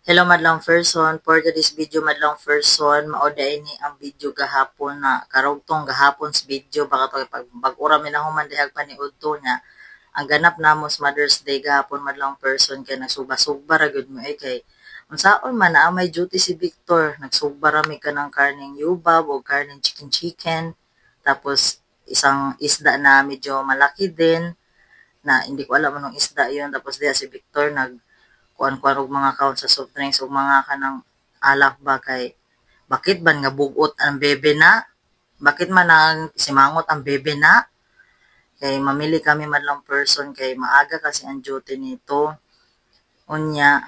Hello madlang person, for today's video madlang person, maoday ni ang video gahapon na karugtong gahapon sa video baka to pag bag-ura mi na human dihag paniud to niya. Ang ganap namo sa Mother's Day gahapon madlang person kay nagsuba-suba ra gyud mo kay unsaon man na may duty si Victor, nagsuba ra mi kanang karning yubab o karning chicken tapos isang isda na medyo malaki din na hindi ko alam anong isda yon tapos diya si Victor kuan-kuan og mga kaon sa soft drinks ug mga kanang alak ba kay bakit ba nga bugot ang bebe na? Bakit man ang simangot ang bebe na? Kay mamili kami madlang person kay maaga kasi ang duty nito. Unya,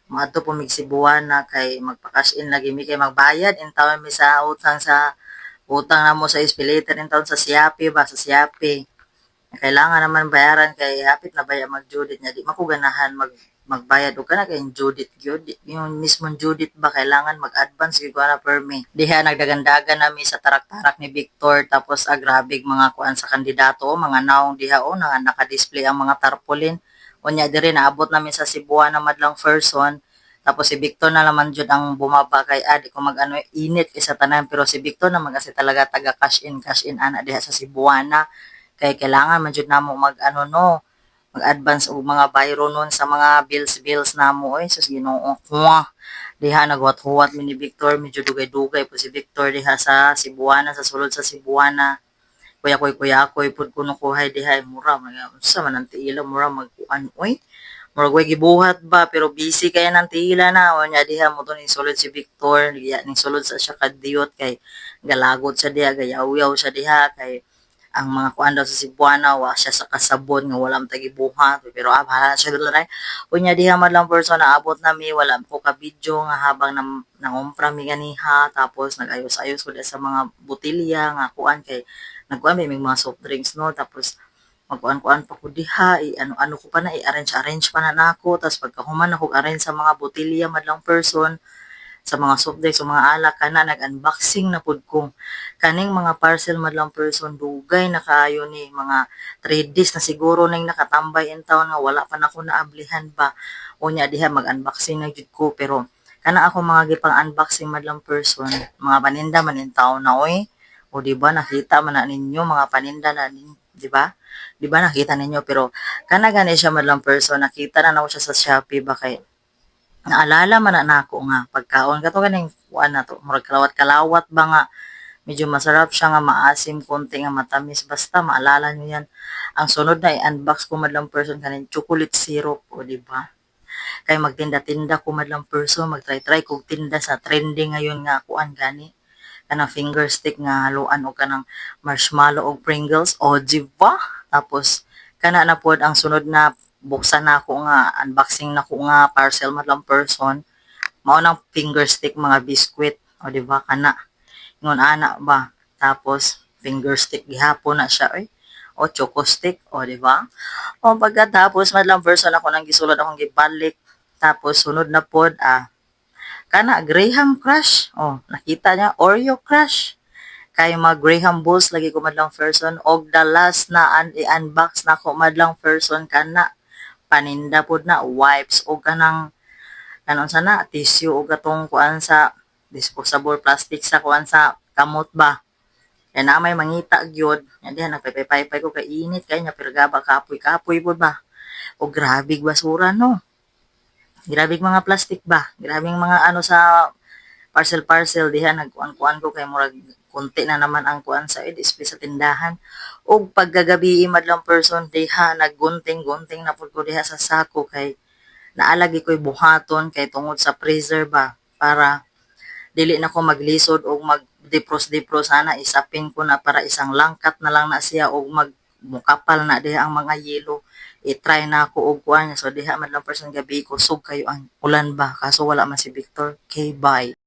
maadto po mig Cebuana kay magpa-cash in lagi mi kay magbayad in taon mi sa utang na mo sa espiliter in taon sa Siapi ba sa Siapi. Kailangan naman bayaran kay hapit na baya mag-Judit niya. Di makuganahan magbayad o kana kay Judit gyud. Yung mismong Judit ba kailangan mag-advance gyud na permi. Diha nagdagandagan nami sa tarak-tarak ni Victor tapos agrabig mga kuan sa kandidato, mga naong diha o na naka-display ang mga tarpaulin. Unya diri naabot namin sa Cebuana madlang person. Tapos si Victor na naman jud ang bumaba kay adi ko mag-ano init kay sa tanan pero si Victor naman kasi talaga taga cash in ana diha sa Cebuana kay kailangan man jud namo mag-ano no, mag-advance og mga bayro nun sa mga bills namo oy sus Ginoo ko. Diha naghuwat-huwat mi ni Victor, medyo dugay-dugay po si Victor diha sa Cebuana, sa sulod sa Cebuana. Kuya-koy pud kuno kuhay diha mura unsa man ang tiila mura magkuan oy. Murag way gibuhat ba pero busy kaya ng tila na o nya diha mo to ni sulod si Victor, diya ning sulod sa siya kadiyot kay galagod sa diha, gayaw-yaw siya diha kay ang mga kuan daw sa Cebuana wa siya sa kasabon nga wala man tagibuhat pero bahala siya dala ray unya diha man lang person naabot nami wala ko ka video nga habang nangumpra mi ganiha tapos nagayos-ayos ko sa mga botilya nga kuan kay nagkuan mi mga soft drinks no tapos magkuan-kuan pa ko diha ano ko pa na i-arrange pa na nako tapos pagkahuman ako arrange sa mga botilya madlang person sa mga soft drinks o mga alak kana nag-unboxing na pud ko kaning mga parcel madlang person dugay na kaayo ni mga 3 days na siguro ning nakatambay in town nga wala pa nako naablihan ba unya diha mag-unboxing na jud ko pero kana ako mga gipang unboxing madlang person mga paninda man in town na oy o di ba nakita man na ninyo mga paninda na di ba di ba nakita ninyo pero kana gani siya madlang person nakita na nako siya sa Shopee ba kay naalala man na nako nga pagkaon kato kaning kuan na to murag kalawat-kalawat ba nga medyo masarap siya nga maasim konti nga matamis basta maalala niyo yan ang sunod na i-unbox ko madlang person kaning chocolate syrup o di ba kay magtinda-tinda ko madlang person magtry-try kog tinda sa trending ngayon nga kuan gani kanang finger stick nga haluan og kanang marshmallow og Pringles o di ba tapos kana na pod ang sunod na buksan na ako nga unboxing na ko nga parcel madlang person mao nang finger stick mga biskwit o di ba kana ingon ana ba tapos finger stick gihapon na siya oy o choco stick o di ba o pagkatapos madlang person ako nang gisulod akong gibalik tapos sunod na pod kana Graham Crush oh nakita niya Oreo Crush kay mga Graham Bulls lagi ko madlang person og the last na i-unbox na ko madlang person kana paninda pod na wipes o kanang kanon sana tissue o katong kuan sa disposable plastic sa kuan sa kamot ba kaya na may mangita gyud nya diha nagpaypay ko kay init kay nya pero gaba kapoy pod ba o grabig basura no grabig mga plastic ba grabing mga ano sa parcel diha nagkuan-kuan ko kay murag konti na naman ang kuan sa display sa tindahan ug paggagabi madlang person diha naggunting-gunting na pud ko diha sa sako kay naalagi ko'y buhaton kay tungod sa freezer ba para dili na ko maglisod og mag-defrost sana isapin ko na para isang langkat na lang na siya og mukapal na diha ang mga yelo i-try na ako og kuan so diha man lang person gabi kusog kayo ang ulan ba kaso wala man si Victor kay bye